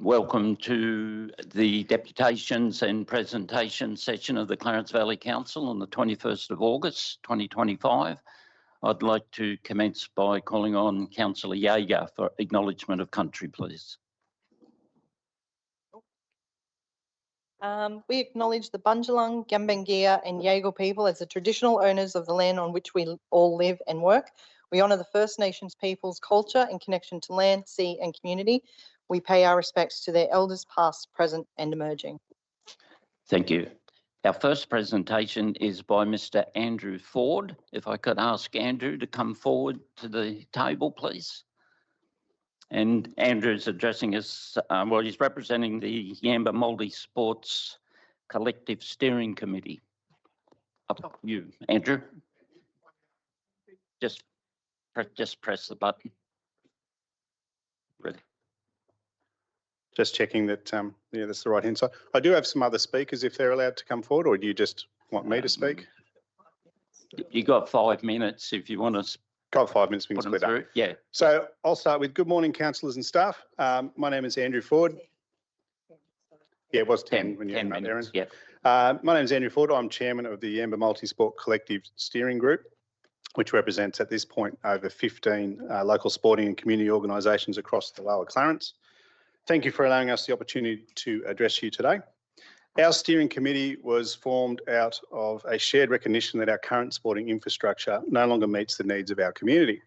Welcome to the Deputations and Presentation session of the Clarence Valley Council on the 21st of August 2025. I'd like to commence by calling on Councillor Yeager for acknowledgement of country, please. We acknowledge the Bundjalung, Gambangia and Yaegl people as the traditional owners of the land on which we all live and work. We honour the First Nations people's culture and connection to land, sea and community. We pay our respects to their elders past, present and emerging. Thank you. Our first presentation is by Mr. Andrew Ford. If I could ask Andrew to come forward to the table, please. And Andrew's addressing us, he's representing the Yamba Multi-Sports Collective Steering Committee. Up to you, Andrew. Just press the button. Ready. Just checking that, yeah, that's the right hand side. I do have some other speakers if they're allowed to come forward, or do you just want me to speak? You got 5 minutes if you want to. Got 5 minutes, we can split up. Yeah. So I'll start with good morning, councillors and staff. My name is Andrew Ford. Yeah, it was 10 when you were up there, Aaron. Yeah. My name is Andrew Ford. I'm chairman of the Yamba Multi-Sport Collective Steering Group, which represents at this point over 15 local sporting and community organisations across the Lower Clarence. Thank you for allowing us the opportunity to address you today. Our steering committee was formed out of a shared recognition that our current sporting infrastructure no longer meets the needs of our community.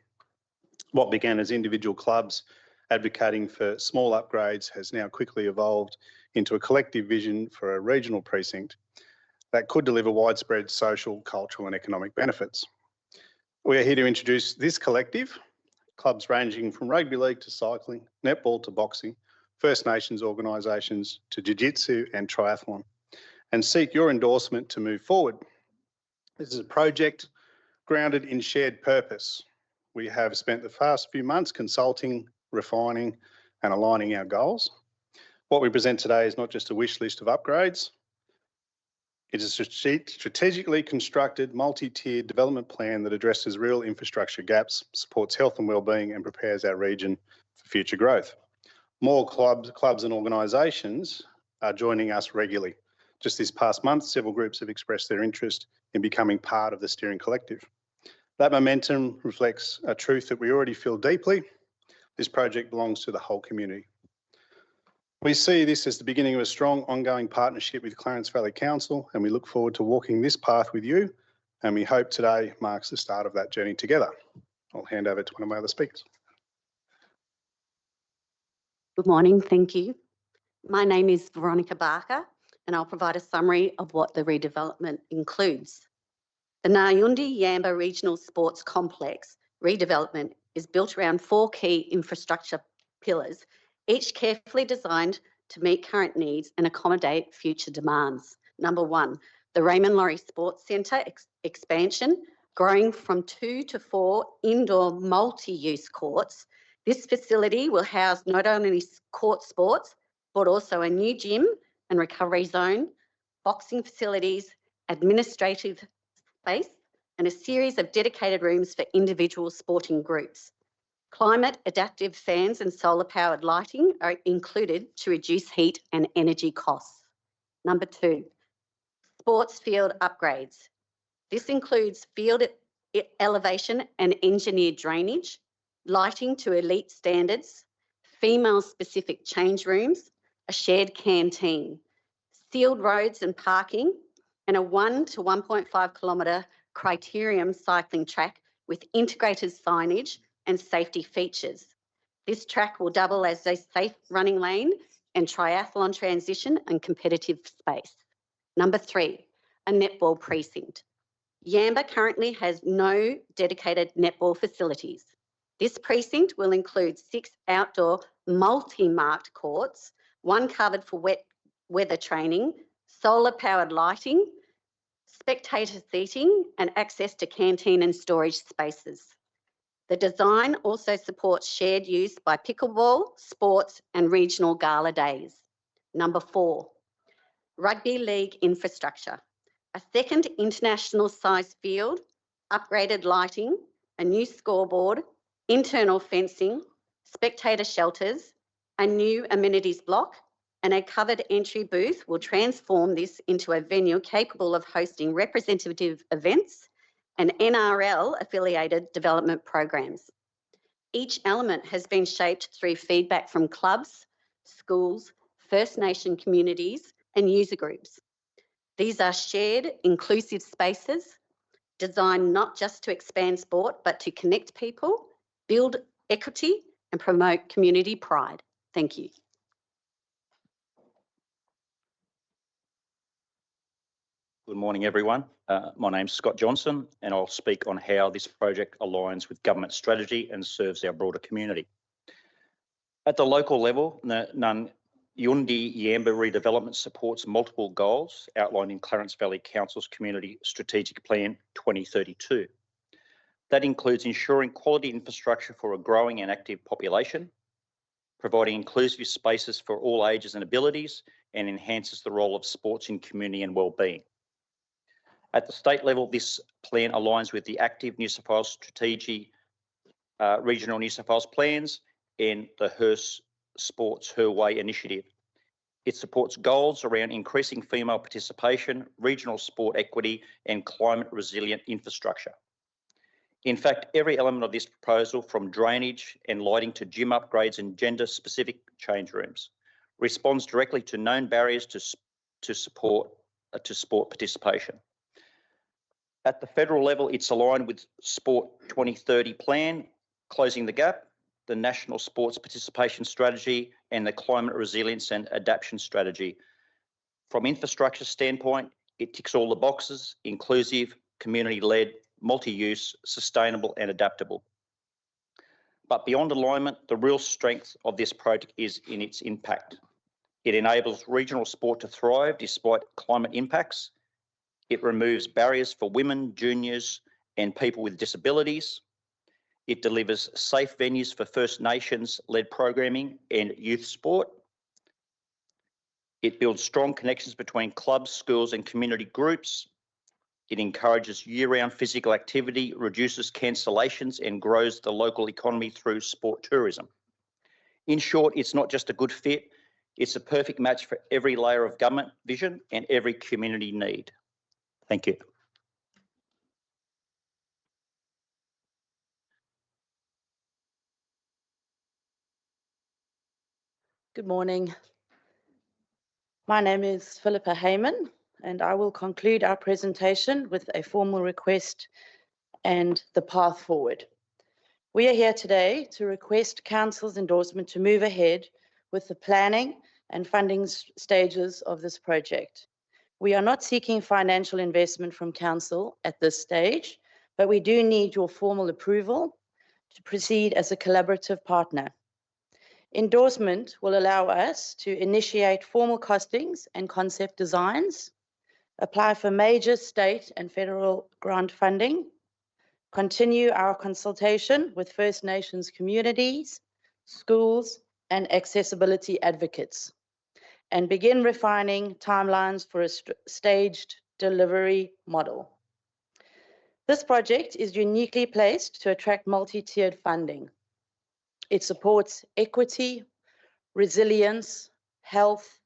What began as individual clubs advocating for small upgrades has now quickly evolved into a collective vision for a regional precinct that could deliver widespread social, cultural and economic benefits. We are here to introduce this collective, clubs ranging from rugby league to cycling, netball to boxing, First Nations organisations to jiu-jitsu and triathlon, and seek your endorsement to move forward. This is a project grounded in shared purpose. We have spent the past few months consulting, refining and aligning our goals. What we present today is not just a wish list of upgrades. It is a strategically constructed multi-tiered development plan that addresses real infrastructure gaps, supports health and wellbeing and prepares our region for future growth. More clubs and organisations are joining us regularly. Just this past month, several groups have expressed their interest in becoming part of the steering collective. That momentum reflects a truth that we already feel deeply. This project belongs to the whole community. We see this as the beginning of a strong ongoing partnership with Clarence Valley Council, and we look forward to walking this path with you, and we hope today marks the start of that journey together. I'll hand over to one of my other speakers. Good morning, thank you. My name is Veronica Barker and I'll provide a summary of what the redevelopment includes. The Nayundi Yamba Regional Sports Complex redevelopment is built around 4 key infrastructure pillars, each carefully designed to meet current needs and accommodate future demands. Number 1, the Raymond Laurie Sports Centre expansion, growing from 2 to 4 indoor multi-use courts. This facility will house not only court sports, but also a new gym and recovery zone, boxing facilities, administrative space, and a series of dedicated rooms for individual sporting groups. Climate adaptive fans and solar powered lighting are included to reduce heat and energy costs. Number 2, sports field upgrades. This includes field elevation and engineered drainage, lighting to elite standards, female-specific change rooms, a shared canteen, sealed roads and parking, and a 1 to 1.5 kilometre criterium cycling track with integrated signage and safety features. This track will double as a safe running lane and triathlon transition and competitive space. Number 3, a netball precinct. Yamba currently has no dedicated netball facilities. This precinct will include 6 outdoor multi-marked courts, 1 covered for wet weather training, solar-powered lighting, spectator seating and access to canteen and storage spaces. The design also supports shared use by pickleball, sports and regional gala days. Number 4, rugby league infrastructure. A second international size field, upgraded lighting, a new scoreboard, internal fencing, spectator shelters, A new amenities block and a covered entry booth will transform this into a venue capable of hosting representative events and NRL-affiliated development programs. Each element has been shaped through feedback from clubs, schools, First Nation communities, and user groups. These are shared, inclusive spaces designed not just to expand sport, but to connect people, build equity, and promote community pride. Thank you. Good morning, everyone. My name's Scott Johnson, and I'll speak on how this project aligns with government strategy and serves our broader community. At the local level, Yundi Yamba redevelopment supports multiple goals outlined in Clarence Valley Council's Community Strategic Plan 2032. That includes ensuring quality infrastructure for a growing and active population, providing inclusive spaces for all ages and abilities, and enhances the role of sports in community and wellbeing. At the state level, this plan aligns with the active New South Wales strategic regional New South Wales plans and the Her Sports Her Way initiative. It supports goals around increasing female participation, regional sport equity, and climate resilient infrastructure. In fact, every element of this proposal, from drainage and lighting to gym upgrades and gender specific change rooms, responds directly to known barriers to sport participation. At the federal level, it's aligned with Sport 2030 plan, Closing the Gap, the National Sports Participation Strategy, and the Climate Resilience and Adaptation Strategy. From infrastructure standpoint, it ticks all the boxes: inclusive, community-led, multi-use, sustainable and adaptable. But beyond alignment, the real strength of this project is in its impact. It enables regional sport to thrive despite climate impacts. It removes barriers for women, juniors, and people with disabilities. It delivers safe venues for First Nations-led programming and youth sport. It builds strong connections between clubs, schools, and community groups. It encourages year-round physical activity, reduces cancellations, and grows the local economy through sport tourism. In short, it's not just a good fit, it's a perfect match for every layer of government vision and every community need. Thank you. Good morning. My name is Philippa Heyman, and I will conclude our presentation with a formal request and the path forward. We are here today to request Council's endorsement to move ahead with the planning and funding stages of this project. We are not seeking financial investment from Council at this stage, but we do need your formal approval to proceed as a collaborative partner. Endorsement will allow us to initiate formal costings and concept designs, apply for major state and federal grant funding, continue our consultation with First Nations communities, schools, and accessibility advocates, and begin refining timelines for a staged delivery model. This project is uniquely placed to attract multi-tiered funding. It supports equity, resilience, health,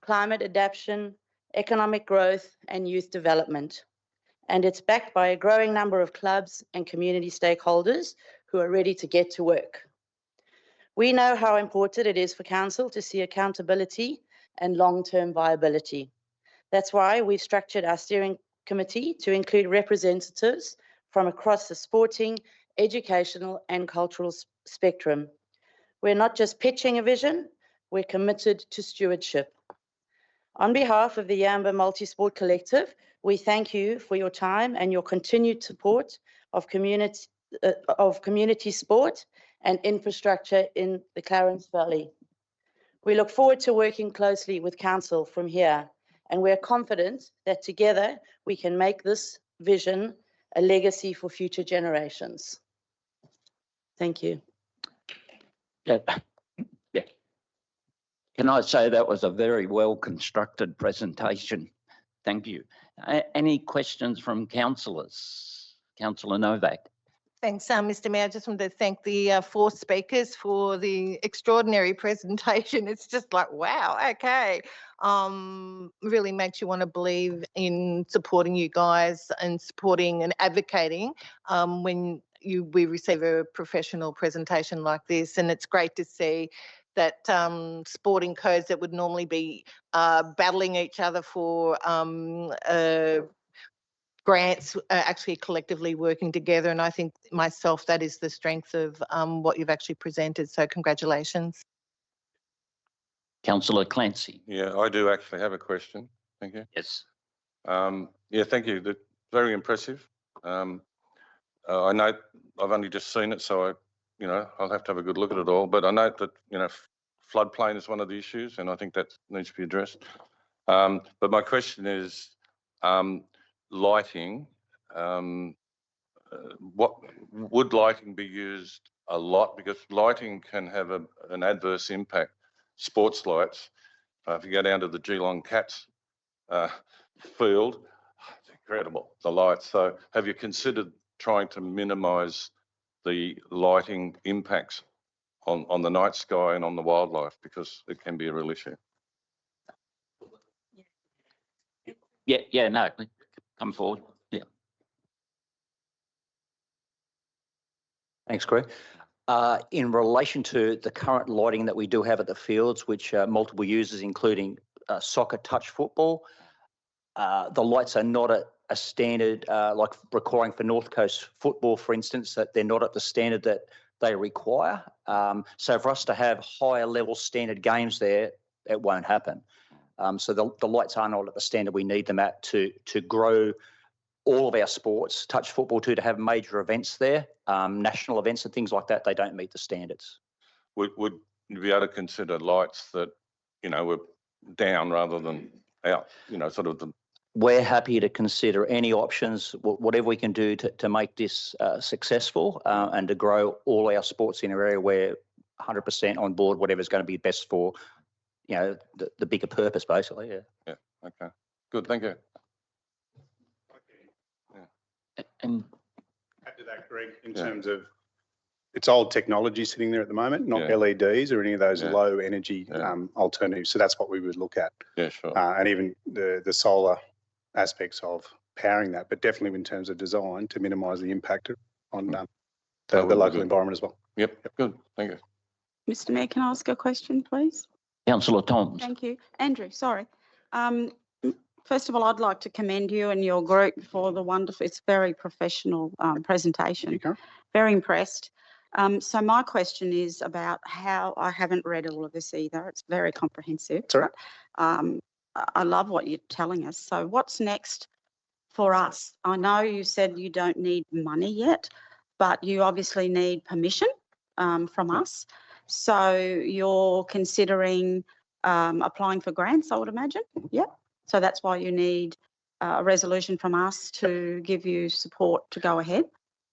climate adaptation, economic growth, and youth development. And it's backed by a growing number of clubs and community stakeholders who are ready to get to work. We know how important it is for Council to see accountability and long-term viability. That's why we've structured our steering committee to include representatives from across the sporting, educational, and cultural spectrum. We're not just pitching a vision, we're committed to stewardship. On behalf of the Yamba Multisport Collective, we thank you for your time and your continued support of community sport and infrastructure in the Clarence Valley. We look forward to working closely with Council from here, and we're confident that together we can make this vision a legacy for future generations. Thank you. Yeah. Can I say that was a very well constructed presentation? Thank you. Any questions from councillors? Councillor Novak. Thanks, Mr. Mayor. I just wanted to thank the 4 speakers for the extraordinary presentation. It's just like, wow, okay. Really makes you want to believe in supporting you guys and supporting and advocating when we receive a professional presentation like this. And it's great to see that sporting codes that would normally be battling each other for grants are actually collectively working together. And I think myself, that is the strength of what you've actually presented. So congratulations. Councillor Clancy. Yeah, I do actually have a question. Thank you. Yes. Yeah, thank you. That's very impressive. I know I've only just seen it, so I'll have to have a good look at it all. But I note that, floodplain is one of the issues, and I think that needs to be addressed. But my question is, lighting. What would lighting be used a lot? Because lighting can have an adverse impact. Sports lights. If you go down to the Geelong Cats field, it's incredible, the lights. So have you considered trying to minimise the lighting impacts on the night sky and on the wildlife, because it can be a real issue? Yeah, no, come forward. Yeah. Thanks, Greg. In relation to the current lighting that we do have at the fields, which multiple users, including soccer, touch football, the lights are not at a standard like requiring for North Coast football, for instance, that they're not at the standard that they require. So for us to have higher level standard games there, it won't happen. So the lights are not at the standard we need them at to grow all of our sports, touch football too, to have major events there, national events and things like that. They don't meet the standards. Would you be able to consider lights that, were down rather than out, sort of the... We're happy to consider any options, whatever we can do to make this successful and to grow all our sports in an area where 100% on board, whatever's going to be best for, the bigger purpose, basically. Yeah. Okay. Good. Thank you. And Add to that, Greg, in terms of it's old technology sitting there at the moment, not Yeah. LEDs or any of those Yeah. low energy alternatives. So that's what we would look at. Yeah, sure. And even the solar aspects of powering that, but definitely in terms of design to minimise the impact on the would be local good. environment as well. Yep. Good. Thank you. Mr. Mayor, can I ask a question, please? Councillor Toms. Thank you. Andrew, sorry. First of all, I'd like to commend you and your group for the wonderful, it's very professional presentation. Very impressed. So my question is about how, I haven't read all of this either. It's very comprehensive. That's all right. But, I love what you're telling us. So what's next for us? I know you said you don't need money yet, but you obviously need permission from us. So you're considering applying for grants, I would imagine. Yep. So that's why you need a resolution from us to give you support to go ahead.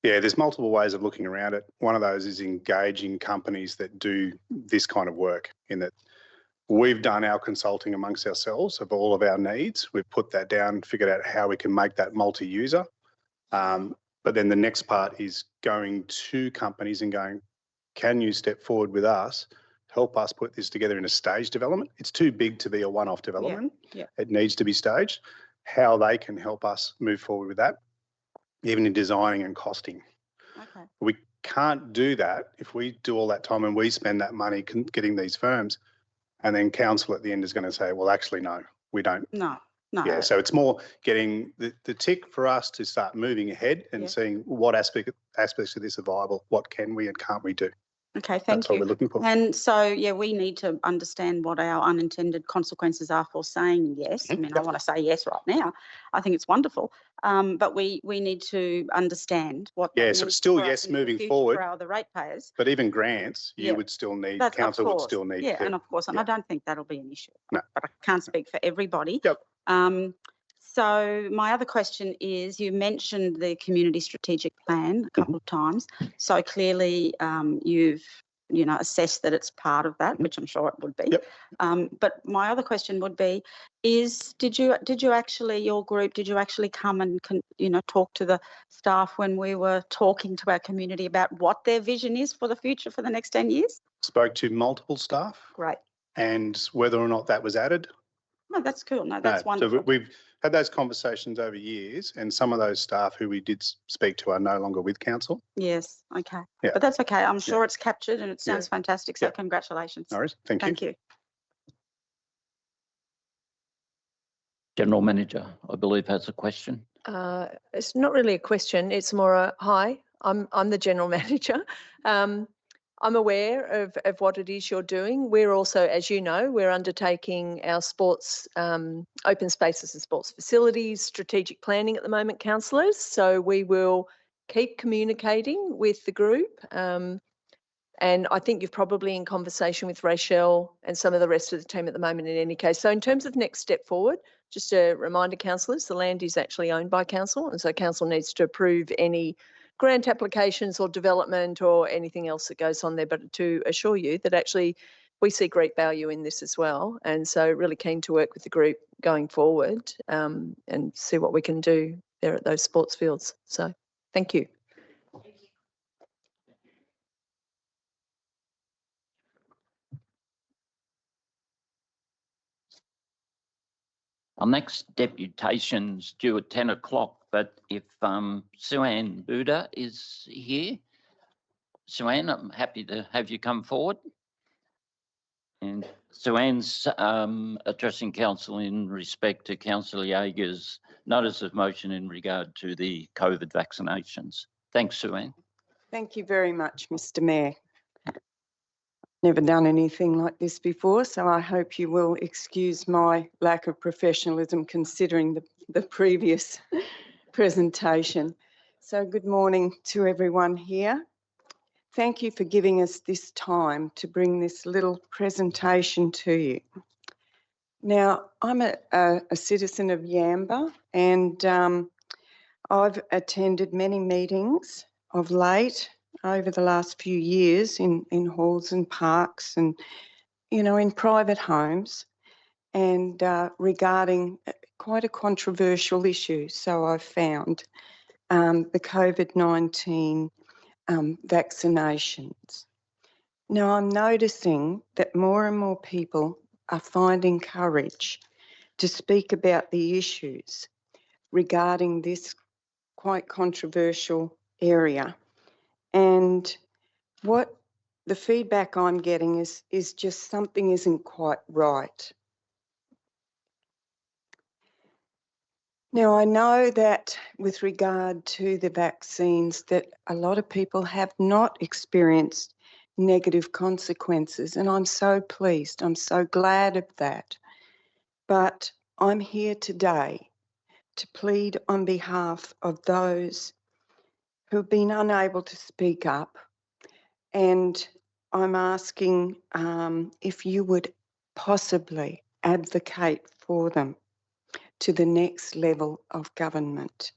Yeah, there's multiple ways of looking around it. One of those is engaging companies that do this kind of work, in that we've done our consulting amongst ourselves of all of our needs. We've put that down, figured out how we can make that multi-user. But then the next part is going to companies and going, can you step forward with us, help us put this together in a staged development? It's too big to be a one-off development. Yeah. It needs to be staged. How they can help us move forward with that, even in designing and costing. Okay. We can't do that if we do all that time and we spend that money getting these firms, and then council at the end is going to say, well, actually, no, we don't. No. Yeah, so it's more getting the tick for us to start moving ahead and seeing what aspects of this are viable, what can we and can't we do. Okay, thank That's what you. we're looking for. And so, yeah, we need to understand what our unintended consequences are for saying yes. I mean, I want to say yes right now. I think it's wonderful. But we need to understand what. Yeah, so it's still yes moving forward. For the ratepayers. But even grants, you would still need, council would still need. Yeah, and of course, and I don't think that'll be an issue. No. But I can't speak for everybody. Yep. So my other question is, you mentioned the community strategic plan a couple of times. So clearly you've assess that it's part of that, which I'm sure it would be. Yep. But my other question would be, did you actually, your group, did you actually come and talk to the staff when we were talking to our community about what their vision is for the future for the next 10 years? Spoke to multiple staff. Great. And whether or not that was added. No, that's cool. No, that's No. wonderful. So we've had those conversations over years, and some of those staff who we did speak to are no longer with council. Yes. Okay. Yeah. But that's okay. I'm sure it's captured and it sounds fantastic. So Yeah. congratulations. No worries. Thank you. Thank you. General Manager, I believe, has a question. It's not really a question. It's more a hi. I'm the general manager. I'm aware of what it is you're doing. We're also, as you know, we're undertaking our sports open spaces and sports facilities strategic planning at the moment, councillors. So we will keep communicating with the group. And I think you're probably in conversation with Rachel and some of the rest of the team at the moment in any case. So in terms of next step forward, just a reminder, councillors, the land is actually owned by council, and so council needs to approve any grant applications or development or anything else that goes on there, but to assure you that actually we see great value in this as well. And so really keen to work with the group going forward and see what we can do there at those sports fields. So thank you. Our next deputation's due at 10 o'clock, but if Sue-Ann Buda is here, Sue-Ann, I'm happy to have you come forward. And Sue-Ann's addressing council in respect to Councillor Yeager's notice of motion in regard to the COVID vaccinations. Thanks, Sue-Ann. Thank you very much, Mr. Mayor. Never done anything like this before, so I hope you will excuse my lack of professionalism considering the previous presentation. So good morning to everyone here. Thank you for giving us this time to bring this little presentation to you. Now, I'm a citizen of Yamba, and I've attended many meetings of late over the last few years in halls and parks and, in private homes, and regarding quite a controversial issue, so I've found, the COVID-19 vaccinations. Now, I'm noticing that more and more people are finding courage to speak about the issues regarding this quite controversial area. And what the feedback I'm getting is just something isn't quite right. Now, I know that with regard to the vaccines, that a lot of people have not experienced negative consequences, and I'm so pleased, I'm so glad of that. But I'm here today to plead on behalf of those who've been unable to speak up, and I'm asking if you would possibly advocate for them to the next level of government.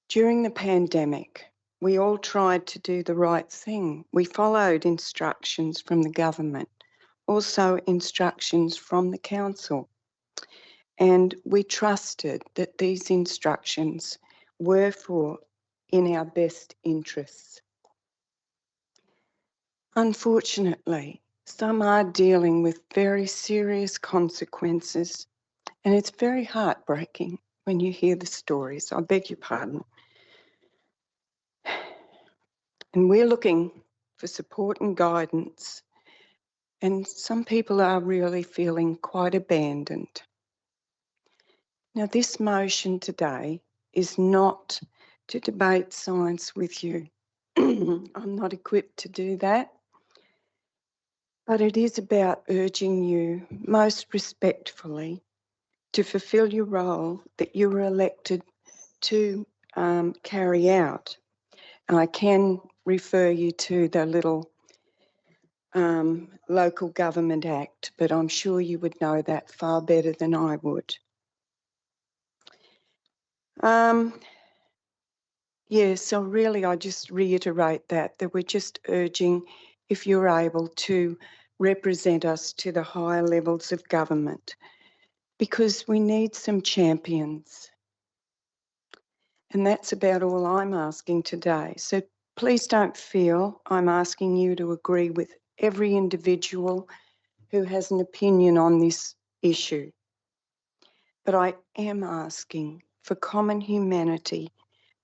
During the pandemic, we all tried to do the right thing. We followed instructions from the government, also instructions from the council, and we trusted that these instructions were in our best interests. Unfortunately, some are dealing with very serious consequences, and it's very heartbreaking when you hear the stories. I beg your pardon. And we're looking for support and guidance, and some people are really feeling quite abandoned. Now, this motion today is not to debate science with you. I'm not equipped to do that. But it is about urging you most respectfully to fulfil your role that you were elected to carry out. And I can refer you to the little Local Government Act, but I'm sure you would know that far better than I would. Yeah, so really I just reiterate that we're just urging, if you're able to represent us to the higher levels of government, because we need some champions. And that's about all I'm asking today. So please don't feel I'm asking you to agree with every individual who has an opinion on this issue. But I am asking for common humanity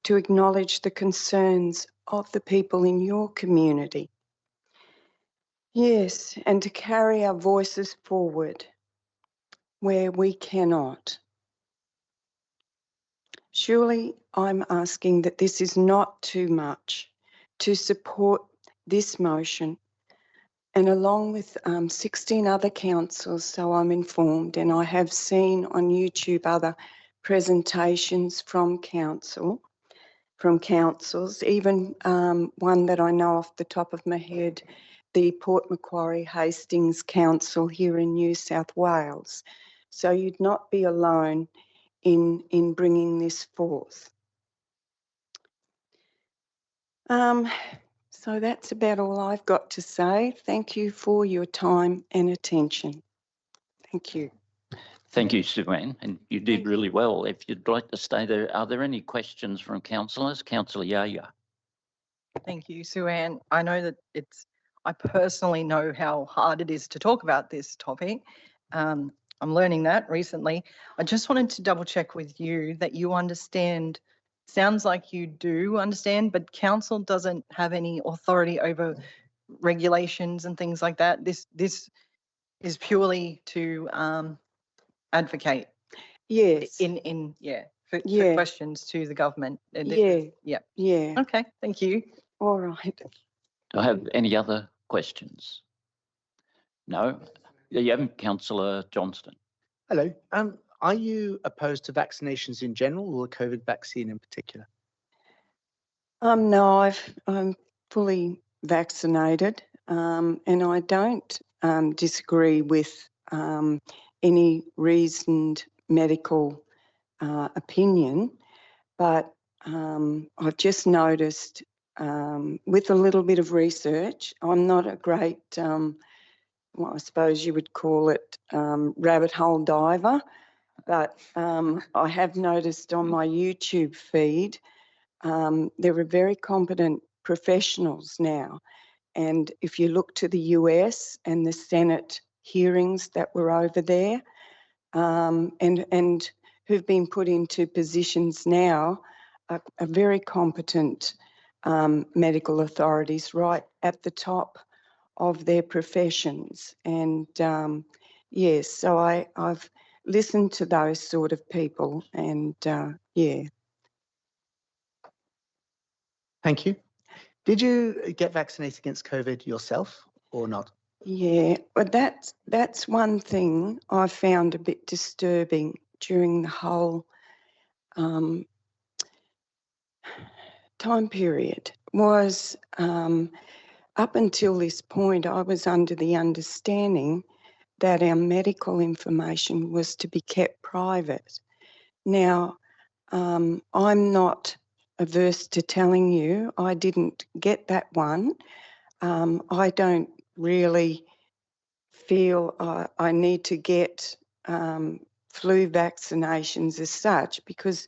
to acknowledge the concerns of the people in your community. Yes, and to carry our voices forward where we cannot. Surely I'm asking that this is not too much to support this motion, and along with 16 other councils, so I'm informed, and I have seen on YouTube other presentations from councils, even one that I know off the top of my head, the Port Macquarie Hastings Council here in New South Wales. So you'd not be alone in bringing this forth. So that's about all I've got to say. Thank you for your time and attention. Thank you. Thank you, Sue-Ann, and you did really well. If you'd like to stay there, are there any questions from councillors? Councillor Yaya. Thank you, Sue-Ann. I know that I personally know how hard it is to talk about this topic. I'm learning that recently. I just wanted to double check with you that you understand, sounds like you do understand, but council doesn't have any authority over regulations and things like that. This is purely to advocate Yes. for Yeah. questions to the government. Yeah. Yeah. Okay, thank you. All right. Do I have any other questions? No? Yeah, Councillor Johnston. Hello. Are you opposed to vaccinations in general or the COVID vaccine in particular? No, I'm fully vaccinated, and I don't disagree with any reasoned medical opinion, but I've just noticed with a little bit of research, I'm not a great, well, I suppose you would call it rabbit hole diver, but I have noticed on my YouTube feed there are very competent professionals now. And if you look to the US and the Senate hearings that were over there, and who've been put into positions now, are very competent medical authorities right at the top of their professions. And yes, so I've listened to those sort of people, and yeah. Thank you. Did you get vaccinated against COVID yourself or not? Yeah, but that's one thing I found a bit disturbing during the whole time period was up until this point I was under the understanding that our medical information was to be kept private. Now, I'm not averse to telling you I didn't get that one. I don't really feel I need to get flu vaccinations as such, because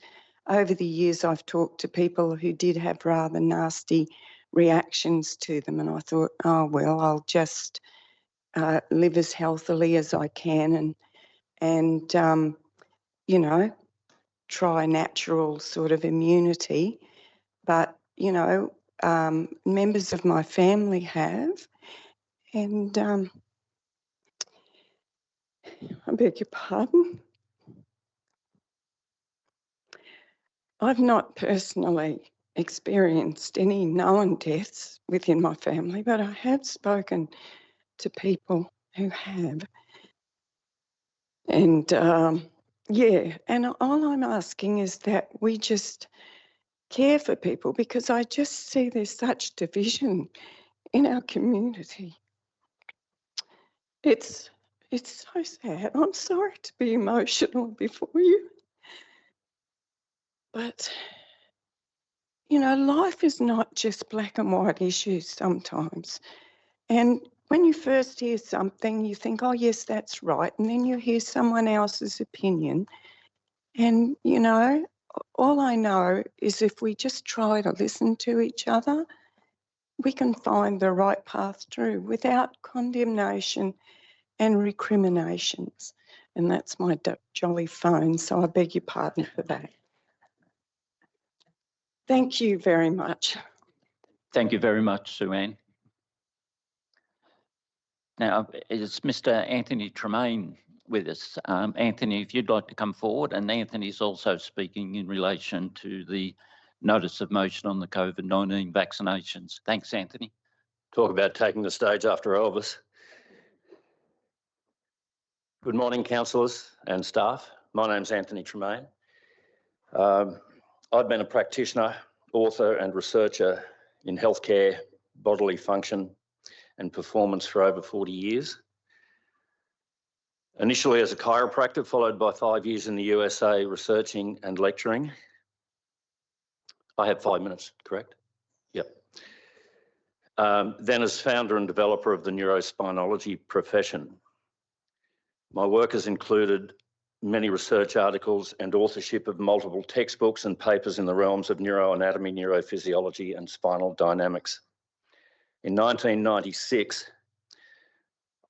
over the years I've talked to people who did have rather nasty reactions to them, and I thought, oh well, I'll just live as healthily as I can and you know, try natural sort of immunity. But you know, members of my family have, and I beg your pardon. I've not personally experienced any known deaths within my family, but I have spoken to people who have. And yeah, and all I'm asking is that we just care for people, because I just see there's such division in our community. It's so sad. I'm sorry to be emotional before you. But, you know, life is not just black and white issues sometimes. And when you first hear something, you think, oh, yes, that's right. And then you hear someone else's opinion. And, you know, all I know is if we just try to listen to each other, we can find the right path through without condemnation and recriminations. And that's my jolly phone, so I beg your pardon for that. Thank you very much. Thank you very much, Sue Ann. Now, is Mr. Anthony Tremaine with us? Anthony, if you'd like to come forward, and Anthony's also speaking in relation to the notice of motion on the COVID-19 vaccinations. Thanks, Anthony. Talk about taking the stage after Elvis. Good morning, councillors and staff. My name's Anthony Tremaine. I've been a practitioner, author and researcher in healthcare, bodily function and performance for over 40 years. Initially as a chiropractor, followed by 5 years in the USA researching and lecturing. I have 5 minutes, correct? Yep. Then as founder and developer of the neurospinalogy profession. My work has included many research articles and authorship of multiple textbooks and papers in the realms of neuroanatomy, neurophysiology and spinal dynamics. In 1996,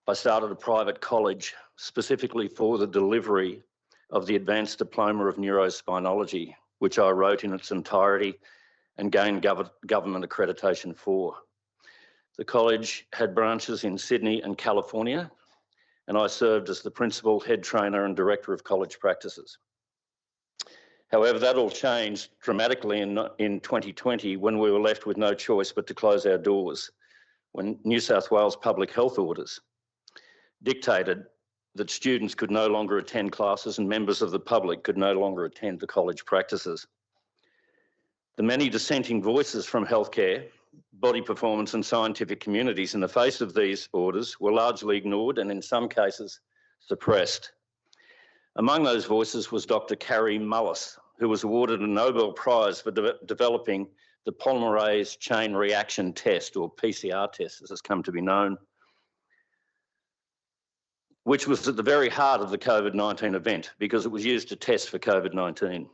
I started a private college specifically for the delivery of the Advanced Diploma of Neurospinalogy, which I wrote in its entirety and gained government accreditation for. The college had branches in Sydney and California, and I served as the principal, head trainer and director of college practices. However, that all changed dramatically in 2020 when we were left with no choice but to close our doors, when New South Wales public health orders dictated that students could no longer attend classes and members of the public could no longer attend the college practices. The many dissenting voices from healthcare, body performance and scientific communities in the face of these orders were largely ignored and in some cases suppressed. Among those voices was Dr. Carrie Mullis, who was awarded a Nobel Prize for developing the polymerase chain reaction test, or PCR test as it's come to be known, which was at the very heart of the COVID-19 event because it was used to test for COVID-19.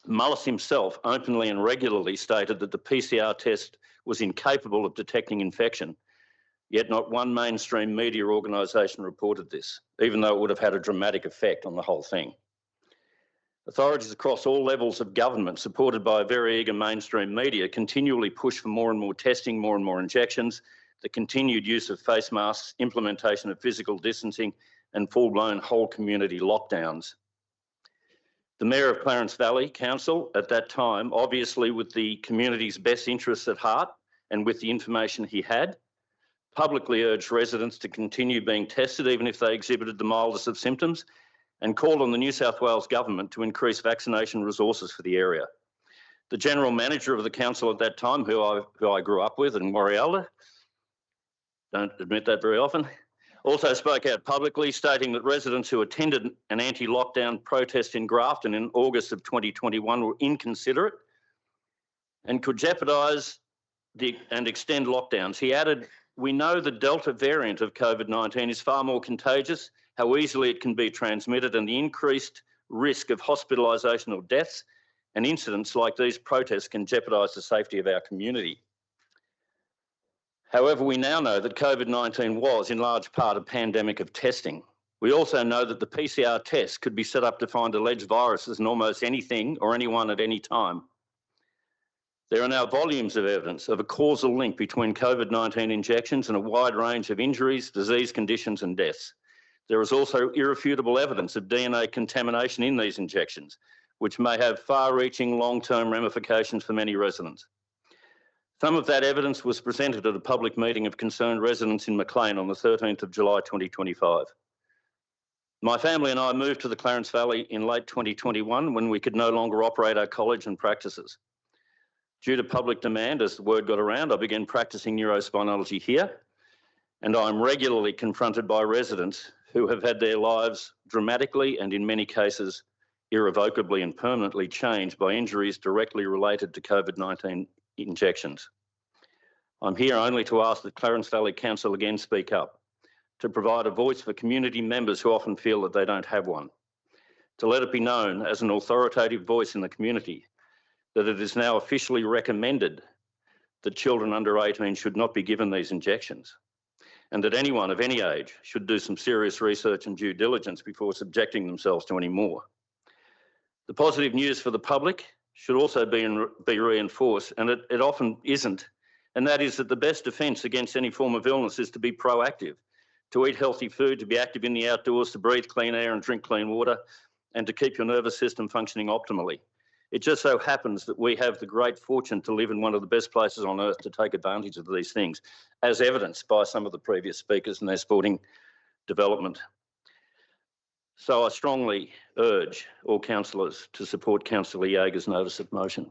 Mullis himself openly and regularly stated that the PCR test was incapable of detecting infection, yet not one mainstream media organisation reported this, even though it would have had a dramatic effect on the whole thing. Authorities across all levels of government, supported by a very eager mainstream media, continually push for more and more testing, more and more injections, the continued use of face masks, implementation of physical distancing, and full-blown whole community lockdowns. The Mayor of Clarence Valley Council at that time, obviously with the community's best interests at heart and with the information he had, publicly urged residents to continue being tested even if they exhibited the mildest of symptoms, and called on the New South Wales Government to increase vaccination resources for the area. The General Manager of the council at that time, who I grew up with in Morialda, don't admit that very often, also spoke out publicly, stating that residents who attended an anti-lockdown protest in Grafton in August of 2021 were inconsiderate and could jeopardise and extend lockdowns. He added, "We know the Delta variant of COVID-19 is far more contagious, how easily it can be transmitted, and the increased risk of hospitalisation or deaths and incidents like these protests can jeopardise the safety of our community." However, we now know that COVID-19 was in large part a pandemic of testing. We also know that the PCR test could be set up to find alleged viruses in almost anything or anyone at any time. There are now volumes of evidence of a causal link between COVID-19 injections and a wide range of injuries, disease conditions and deaths. There is also irrefutable evidence of DNA contamination in these injections, which may have far-reaching long-term ramifications for many residents. Some of that evidence was presented at a public meeting of concerned residents in Maclean on the 13th of July 2025. My family and I moved to the Clarence Valley in late 2021 when we could no longer operate our college and practices. Due to public demand, as the word got around, I began practicing neurospinalogy here, and I'm regularly confronted by residents who have had their lives dramatically and in many cases irrevocably and permanently changed by injuries directly related to COVID-19 injections. I'm here only to ask that Clarence Valley Council again speak up, to provide a voice for community members who often feel that they don't have one, to let it be known as an authoritative voice in the community that it is now officially recommended that children under 18 should not be given these injections, and that anyone of any age should do some serious research and due diligence before subjecting themselves to any more. The positive news for the public should also be reinforced, and it often isn't, and that is that the best defence against any form of illness is to be proactive, to eat healthy food, to be active in the outdoors, to breathe clean air and drink clean water, and to keep your nervous system functioning optimally. It just so happens that we have the great fortune to live in one of the best places on earth to take advantage of these things, as evidenced by some of the previous speakers and their sporting development. So I strongly urge all councillors to support Councillor Yeager's notice of motion.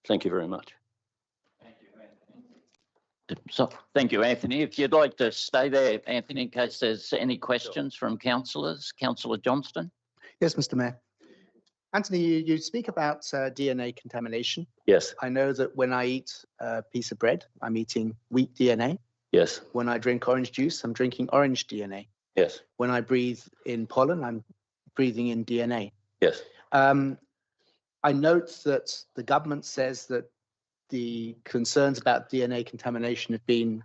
Thank you very much. So, thank you, Anthony. If you'd like to stay there, Anthony, in case there's any questions from councillors. Councillor Johnston. Yes, Mr. Mayor. Anthony, you speak about DNA contamination. Yes. I know that when I eat a piece of bread, I'm eating wheat DNA. Yes. When I drink orange juice, I'm drinking orange DNA. Yes. When I breathe in pollen, I'm breathing in DNA. Yes. I note that the government says that the concerns about DNA contamination have been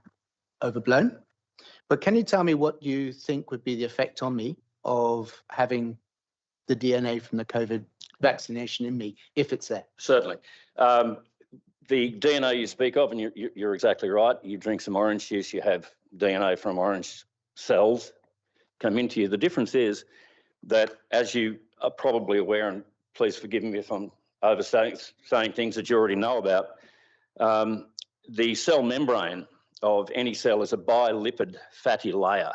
overblown. But can you tell me what you think would be the effect on me of having the DNA from the COVID vaccination in me, if it's there? Certainly. The DNA you speak of, and you're exactly right, you drink some orange juice, you have DNA from orange cells come into you. The difference is that, as you are probably aware, and please forgive me if I'm saying things that you already know about, the cell membrane of any cell is a bilipid fatty layer.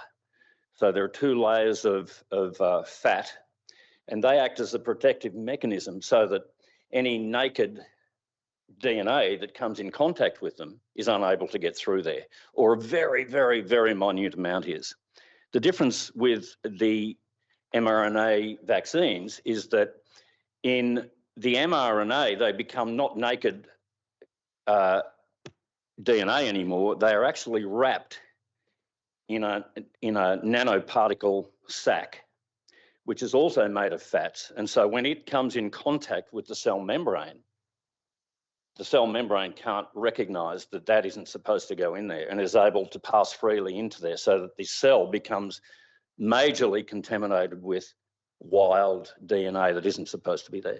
So there are two layers of fat, and they act as a protective mechanism so that any naked DNA that comes in contact with them is unable to get through there, or a very, very, very minute amount is. The difference with the mRNA vaccines is that in the mRNA, they become not naked DNA anymore. They are actually wrapped in a nanoparticle sac, which is also made of fats. And so when it comes in contact with the cell membrane can't recognise that that isn't supposed to go in there and is able to pass freely into there, so that the cell becomes majorly contaminated with wild DNA that isn't supposed to be there.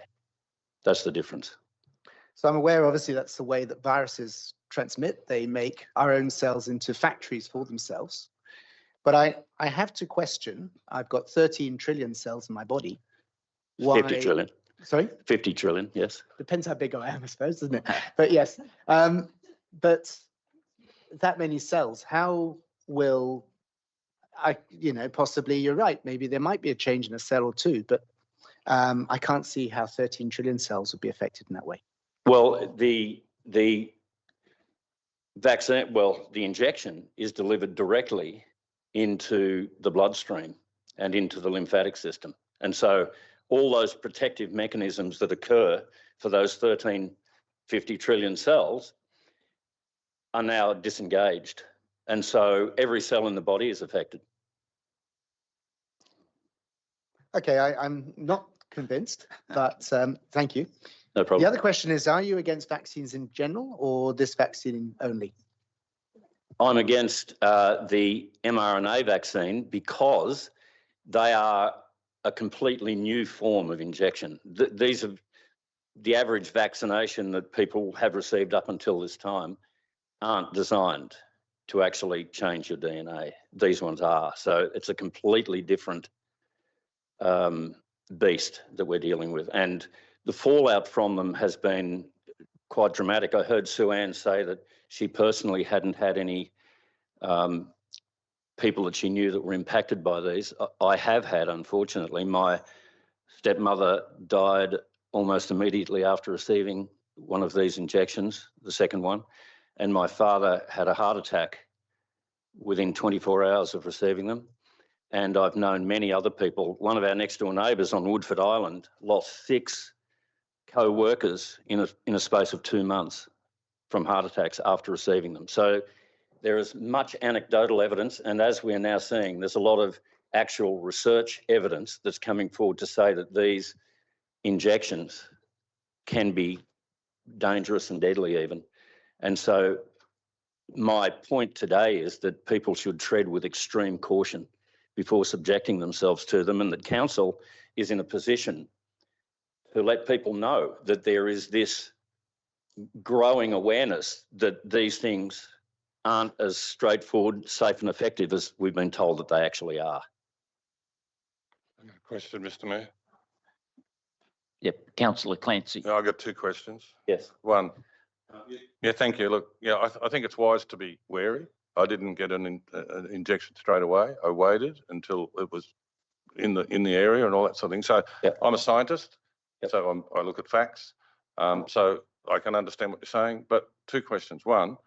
That's the difference. So I'm aware, obviously, that's the way that viruses transmit. They make our own cells into factories for themselves. But I have to question, I've got 13 trillion cells in my body. Why... 50 trillion. Sorry? 50 trillion, yes. Depends how big I am, I suppose, doesn't it? But yes, but that many cells, how will possibly you're right, maybe there might be a change in a cell or two, but I can't see how 13 trillion cells would be affected in that way. Well, the vaccine, the injection is delivered directly into the bloodstream and into the lymphatic system. And so all those protective mechanisms that occur for those 50 trillion cells are now disengaged. And so every cell in the body is affected. Okay, I'm not convinced, but thank you. No problem. The other question is, are you against vaccines in general or this vaccine only? I'm against the mRNA vaccine because they are a completely new form of injection. These are the average vaccination that people have received up until this time aren't designed to actually change your DNA. These ones are. So it's a completely different beast that we're dealing with. And the fallout from them has been quite dramatic. I heard Sue Ann say that she personally hadn't had any people that she knew that were impacted by these. I have had, unfortunately. My stepmother died almost immediately after receiving one of these injections, the second one, and my father had a heart attack within 24 hours of receiving them. and I've known many other people. One of our next door neighbours on Woodford Island lost 6 co-workers in a space of 2 months from heart attacks after receiving them. So there is much anecdotal evidence, and as we are now seeing, there's a lot of actual research evidence that's coming forward to say that these injections can be dangerous and deadly even. And so my point today is that people should tread with extreme caution before subjecting themselves to them, and that council is in a position to let people know that there is this growing awareness that these things aren't as straightforward, safe and effective as we've been told that they actually are. Question, Mr Mayor. Yep, Councillor Clancy. Yeah, I've got 2 questions. Yes. One, yeah, thank you. Look, yeah, I think it's wise to be wary. I didn't get an injection straight away. I waited until it was in the area and all that sort of thing. So Yep. I'm a scientist, Yep. so I look at facts. So I can understand what you're saying. But 2 questions. One,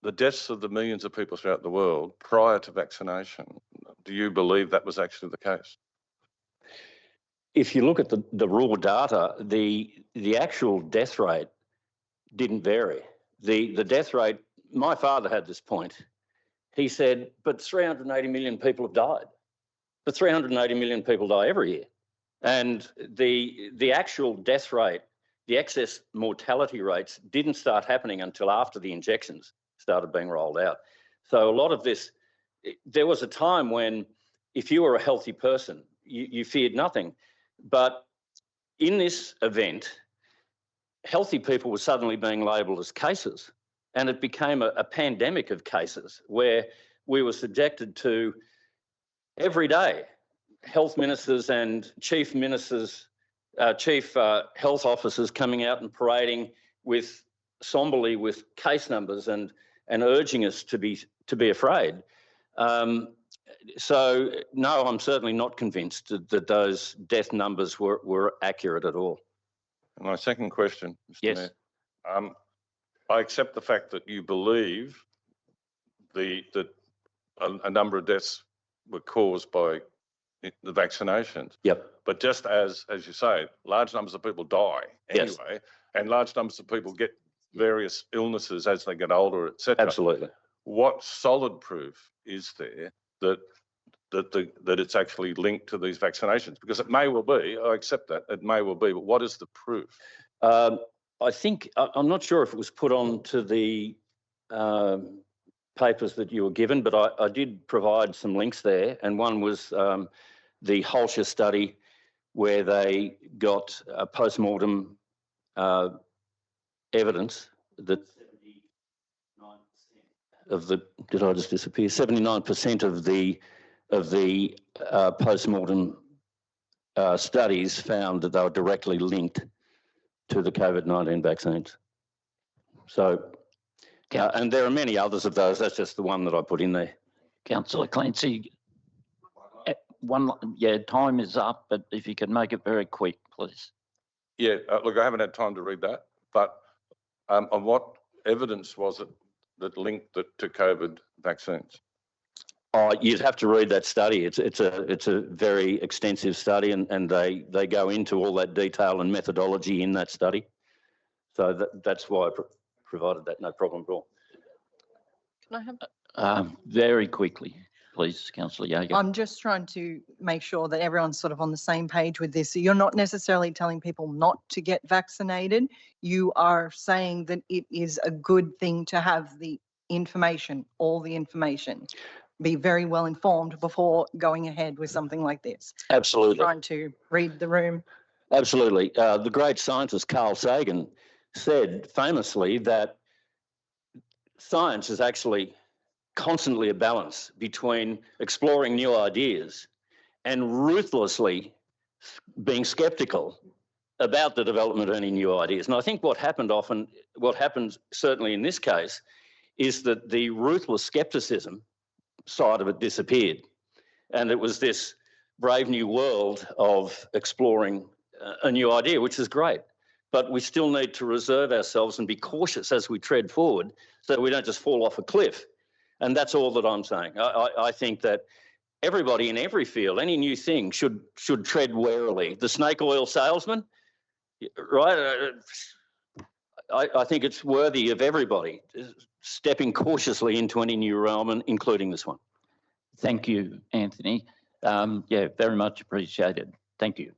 the deaths of the millions of people throughout the world prior to vaccination, do you believe that was actually the case? If you look at the raw data, the actual death rate didn't vary. The death rate, my father had this point. He said, but 380 million people have died. But 380 million people die every year. And the actual death rate, the excess mortality rates didn't start happening until after the injections started being rolled out. So a lot of this, there was a time when if you were a healthy person, you feared nothing. But in this event, healthy people were suddenly being labelled as cases, and it became a pandemic of cases where we were subjected to every day health ministers and chief ministers, chief health officers coming out and parading somberly with case numbers and urging us to be afraid. So no, I'm certainly not convinced that those death numbers were accurate at all. My second question, Mr Yes. Mayor. I accept the fact that you believe that a number of deaths were caused by the vaccinations. Yep. But just as you say, large numbers of people die Yes. anyway, and large numbers of people get various illnesses as they get older, etc. Absolutely. What solid proof is there that it's actually linked to these vaccinations? Because it may well be, I accept that, it may well be, but what is the proof? I think, I'm not sure if it was put on to the papers that you were given, but I did provide some links there, and one was the Holscher study where they got a post-mortem evidence that 79% of the, did I just disappear? 79% of the post-mortem studies found that they were directly linked to the COVID-19 vaccines. So, and there are many others of those. That's just the one that I put in there. Councillor Clancy, time is up, but if you could make it very quick, please. Yeah, look, I haven't had time to read that, but on what evidence was it that linked it to COVID vaccines? Oh, you'd have to read that study. It's a very extensive study, and they go into all that detail and methodology in that study. So that's why I provided that. No problem at all. Can I have? Very quickly, please, Councillor Jager. I'm just trying to make sure that everyone's sort of on the same page with this. So you're not necessarily telling people not to get vaccinated. You are saying that it is a good thing to have the information, all the information. Be very well informed before going ahead with something like this. Absolutely. Trying to read the room. Absolutely. The great scientist Carl Sagan said famously that science is actually constantly a balance between exploring new ideas and ruthlessly being skeptical about the development of any new ideas. And I think what happens certainly in this case, is that the ruthless skepticism side of it disappeared. And it was this brave new world of exploring a new idea, which is great. But we still need to reserve ourselves and be cautious as we tread forward so that we don't just fall off a cliff. And that's all that I'm saying. I think that everybody in every field, any new thing should tread warily. The snake oil salesman, right? I think it's worthy of everybody stepping cautiously into any new realm, including this one. Thank you, Anthony. Yeah, very much appreciated. Thank you.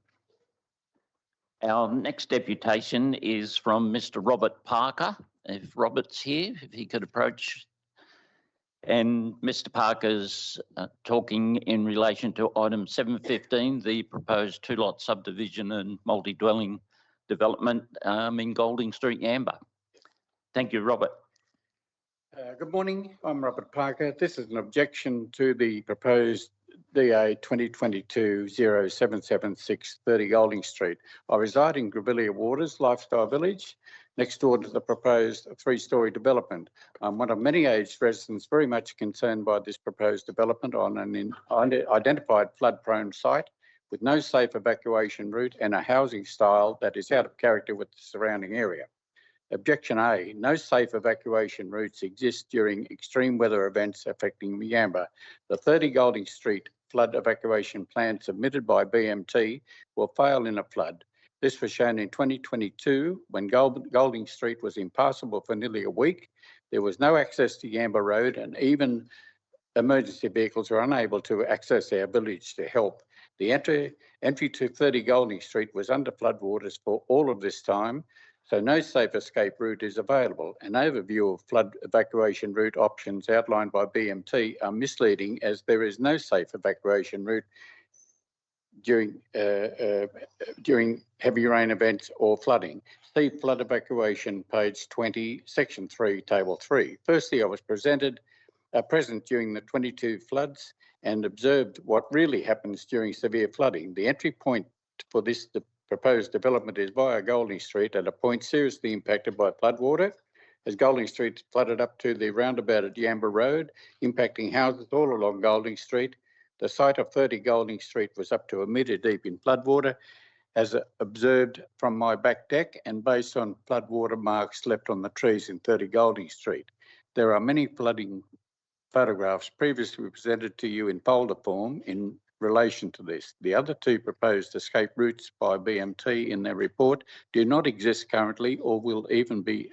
Our next deputation is from Mr. Robert Parker. If Robert's here, if he could approach. And Mr. Parker's talking in relation to item 715, the proposed two-lot subdivision and multi-dwelling development in Golding Street, Yamba. Thank you, Robert. Good morning. I'm Robert Parker. This is an objection to the proposed DA 2022-0776 30 Golding Street. I reside in Grevillea Waters Lifestyle Village, next door to the proposed three-storey development. I'm one of many aged residents very much concerned by this proposed development on an identified flood-prone site with no safe evacuation route and a housing style that is out of character with the surrounding area. Objection A, no safe evacuation routes exist during extreme weather events affecting Yamba. The 30 Golding Street flood evacuation plan submitted by BMT will fail in a flood. This was shown in 2022 when Golding Street was impassable for nearly a week. There was no access to Yamba Road and even emergency vehicles were unable to access our village to help. The entry to 30 Golding Street was under floodwaters for all of this time, so no safe escape route is available. An overview of flood evacuation route options outlined by BMT are misleading as there is no safe evacuation route during heavy rain events or flooding. See flood evacuation, page 20, section 3, table 3. Firstly, I was present during the 22 floods and observed what really happens during severe flooding. The entry point for this proposed development is via Golding Street at a point seriously impacted by floodwater, as Golding Street flooded up to the roundabout at Yamba Road, impacting houses all along Golding Street. The site of 30 Golding Street was up to a metre deep in floodwater, as observed from my back deck and based on floodwater marks left on the trees in 30 Golding Street. There are many flooding photographs previously presented to you in folder form in relation to this. The other two proposed escape routes by BMT in their report do not exist currently or will even be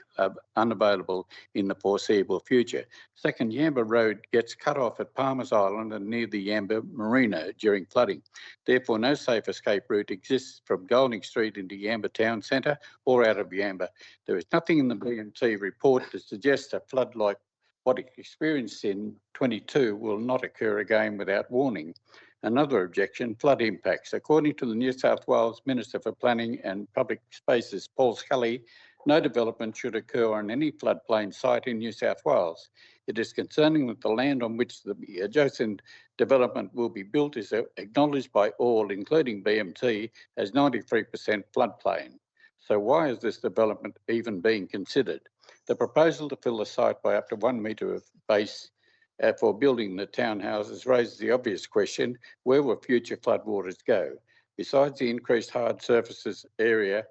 unavailable in the foreseeable future. Second, Yamba Road gets cut off at Palmer's Island and near the Yamba Marina during flooding. Therefore, no safe escape route exists from Golding Street into Yamba Town Centre or out of Yamba. There is nothing in the BMT report to suggest a flood like what it experienced in 22 will not occur again without warning. Another objection, flood impacts. According to the New South Wales Minister for Planning and Public Spaces, Paul Scully, no development should occur on any floodplain site in New South Wales. It is concerning that the land on which the adjacent development will be built is acknowledged by all, including BMT, as 93% floodplain. So why is this development even being considered? The proposal to fill the site by up to 1 metre of base for building the townhouses raises the obvious question, where will future floodwaters go? Besides the increased hard surfaces area,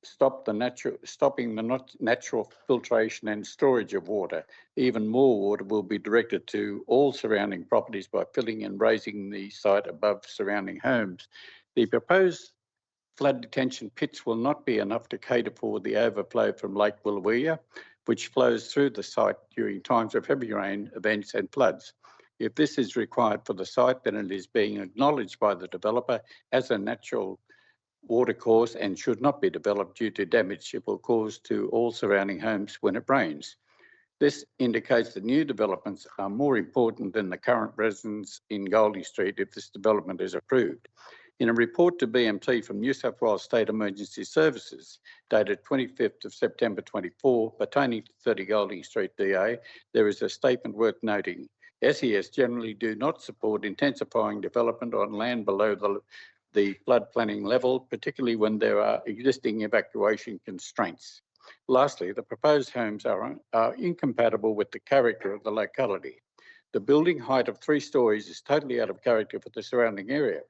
stopping the natural filtration and storage of water, even more water will be directed to all surrounding properties by filling and raising the site above surrounding homes. The proposed flood detention pits will not be enough to cater for the overflow from Lake Willowia, which flows through the site during times of heavy rain events and floods. If this is required for the site, then it is being acknowledged by the developer as a natural watercourse and should not be developed due to damage it will cause to all surrounding homes when it rains. This indicates that new developments are more important than the current residents in Golding Street if this development is approved. In a report to BMT from New South Wales State Emergency Services, dated 25th of September 24, pertaining to 30 Golding Street DA, there is a statement worth noting. SES generally do not support intensifying development on land below the flood planning level, particularly when there are existing evacuation constraints. Lastly, the proposed homes are incompatible with the character of the locality. The building height of 3 stories is totally out of character for the surrounding area.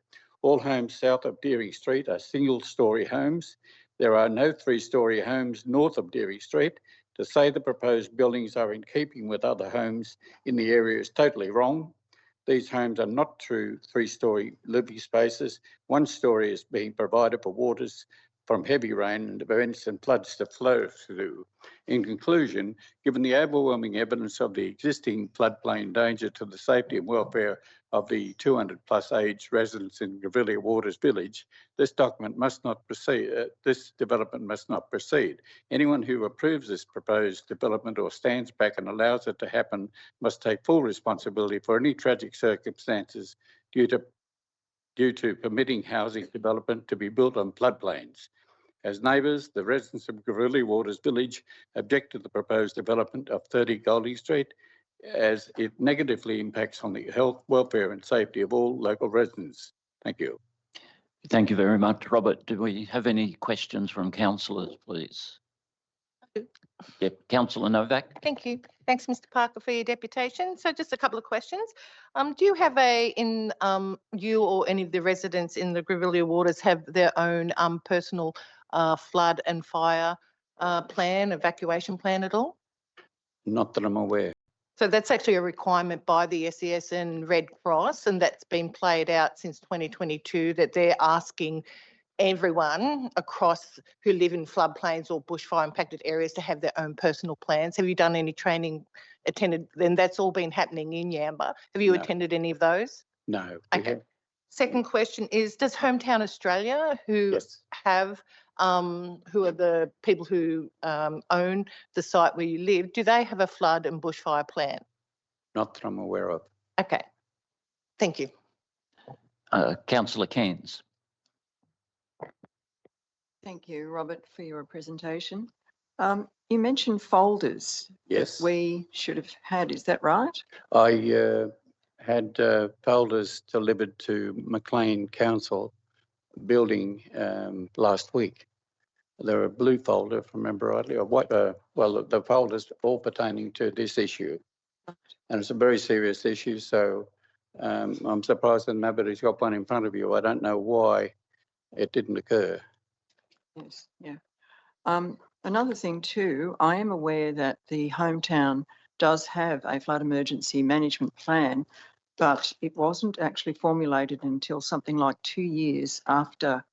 All homes south of Deering Street are single-storey homes. There are no 3-storey homes north of Deering Street. To say the proposed buildings are in keeping with other homes in the area is totally wrong. These homes are not true 3-storey living spaces. 1 story is being provided for waters from heavy rain and events and floods to flow through. In conclusion, given the overwhelming evidence of the existing floodplain danger to the safety and welfare of the 200+ aged residents in Grevillea Waters Village, this document must not proceed. This development must not proceed. Anyone who approves this proposed development or stands back and allows it to happen must take full responsibility for any tragic circumstances due to permitting housing development to be built on floodplains. As neighbours, the residents of Grevillea Waters Village object to the proposed development of 30 Golding Street as it negatively impacts on the health, welfare and safety of all local residents. Thank you. Thank you very much, Robert. Do we have any questions from councillors, please? Yep, Councillor Novak. Thank you. Thanks, Mr. Parker, for your deputation. So just a couple of questions. Do you have you or any of the residents in the Grevillea Waters have their own personal flood and fire plan, evacuation plan at all? Not that I'm aware. So that's actually a requirement by the SES and Red Cross, and that's been played out since 2022, that they're asking everyone across who live in floodplains or bushfire impacted areas to have their own personal plans. Have you done any training, attended? Then that's all been happening in Yamba. Have you attended any of those? No. Okay. Second question is, does Hometown Australia, who have who are the people who own the site where you live, do they have a flood and bushfire plan? Not that I'm aware of. Okay. Thank you. Councillor Cairns. Thank you, Robert, for your presentation. You mentioned folders. Yes. That we should have had, is that right? I had folders delivered to Maclean Council building last week. They're a blue folder, if I remember rightly, or white. Well, the folders all pertaining to this issue, and it's a very serious issue. So I'm surprised that nobody's got one in front of you. I don't know why it didn't occur. Yes, yeah. Another thing too, I am aware that the Hometown does have a flood emergency management plan, but it wasn't actually formulated until something like 2 years after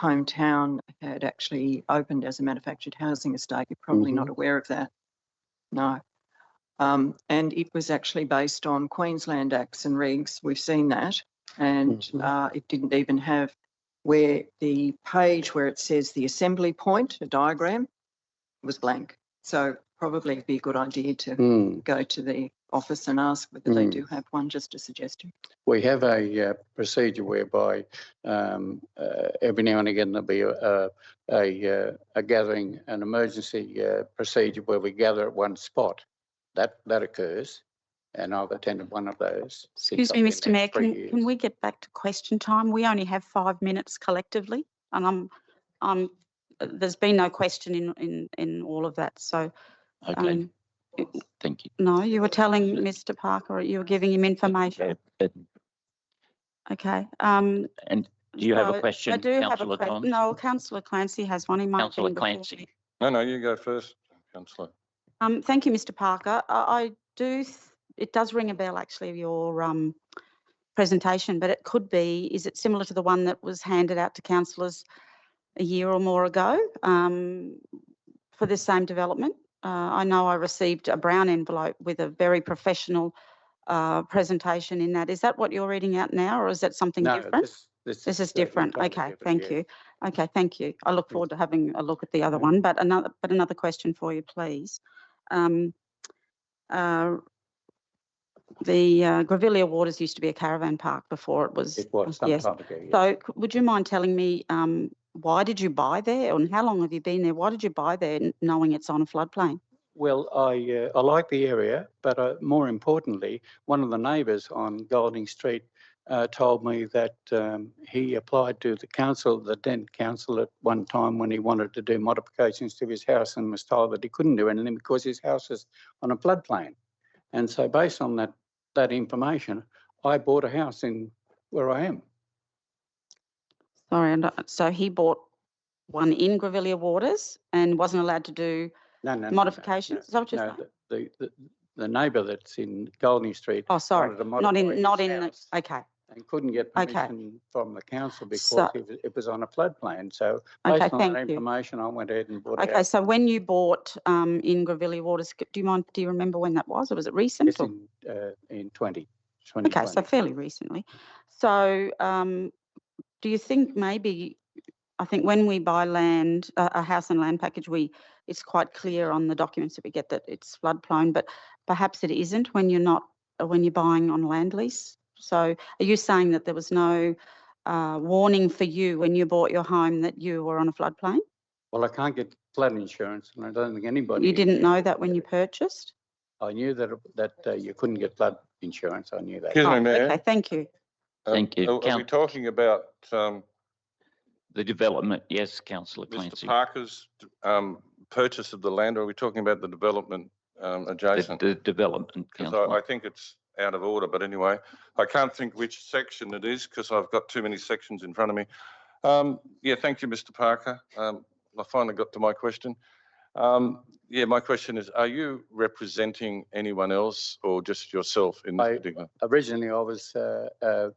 Hometown had actually opened as a manufactured housing estate. You're probably not aware of that. No. And it was actually based on Queensland acts and regs. We've seen that. And it didn't even have where the page where it says the assembly point, a diagram, was blank. So probably it'd be a good idea to go to the office and ask whether they do have one, just a suggestion. We have a procedure whereby every now and again there'll be a gathering, an emergency procedure where we gather at one spot. That occurs, and I've attended one of those. Excuse me, Mr. Mayor, can we get back to question time? We only have 5 minutes collectively, and there's been no question in all of that. So, okay. Thank you. No, you were telling Mr. Parker, you were giving him information. Okay. And do you have a question? I do have a Councillor question. No, Councillor Clancy has one. He might Councillor be before Clancy. me. No, you go first, Councillor. Thank you, Mr. Parker. I do. It does ring a bell, actually, your presentation, but it could be. Is it similar to the one that was handed out to councillors a year or more ago for this same development? I know I received a brown envelope with a very professional presentation in that. Is that what you're reading out now, or is that something different? This is different. Okay, thank you. Okay, thank you. I look forward to having a look at the other one. But another question for you, please. The Grevillea Waters used to be a caravan park before it was. It was some time ago. Yes. So would you mind telling me why did you buy there, and how long have you been there? Why did you buy there knowing it's on a floodplain? Well, I like the area, but more importantly, one of the neighbours on Golding Street told me that he applied to the council, the then council, at one time when he wanted to do modifications to his house, and was told that he couldn't do anything because his house is on a floodplain. And so based on that information, I bought a house in where I am. Sorry, so he bought one in Grevillea Waters and wasn't allowed to do modifications? Is that what you're saying? the neighbour that's in Goldney Street. Oh, sorry, wanted to not modify in, not his in, house okay. And couldn't get Okay. permission from the council because So- it was on a floodplain. So Okay, based on thank that you. information, I went ahead and bought it Okay, out. so when you bought in Gravilli Waters, do you remember when that was? Or was it recent? It's or- in 2020. Okay, so fairly recently. So do you think maybe, I think when we buy land, a house and land package, it's quite clear on the documents that we get that it's flood prone, but perhaps it isn't when when you're buying on land lease. So are you saying that there was no warning for you when you bought your home that you were on a floodplain? Well, I can't get flood insurance, and I don't think anybody. You didn't know that when you purchased? I knew that you couldn't get flood insurance. I knew that. Excuse me, Mayor. Okay, thank you. Thank you. Are we talking about The development, yes, councillor Mr. Clancy. Parker's purchase of the land, or are we talking about the development adjacent? The development, Because councillor. I think it's out of order, but anyway, I can't think which section it is because I've got too many sections in front of me. Yeah, thank you, Mr. Parker. I finally got to my question. Yeah, my question is, are you representing anyone else or just yourself in this particular? Originally, I was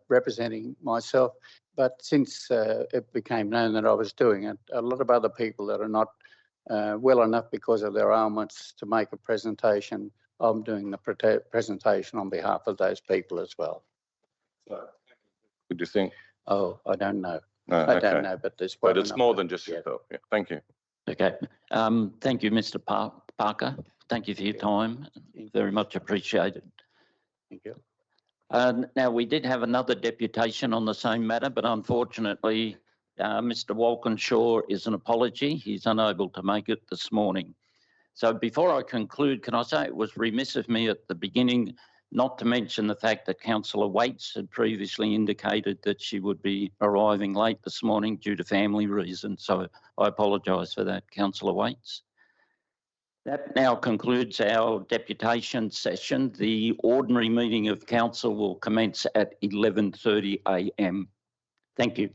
representing myself, but since it became known that I was doing it, a lot of other people that are not well enough because of their ailments to make a presentation, I'm doing the presentation on behalf of those people as well. What do you think? Oh, I don't know. No, I okay. don't know, but there's. But it's more than just Yeah. yourself. Yeah, thank you. Okay. Thank you, Mr. Parker. Thank you for your time. Very much appreciated. Thank you. Now, we did have another deputation on the same matter, but unfortunately, Mr. Walkinshaw is an apology. He's unable to make it this morning. So before I conclude, can I say it was remiss of me at the beginning not to mention the fact that Councillor Waits had previously indicated that she would be arriving late this morning due to family reasons. So I apologise for that, Councillor Waits. That now concludes our deputation session. The ordinary meeting of council will commence at 11:30 a.m. Thank you.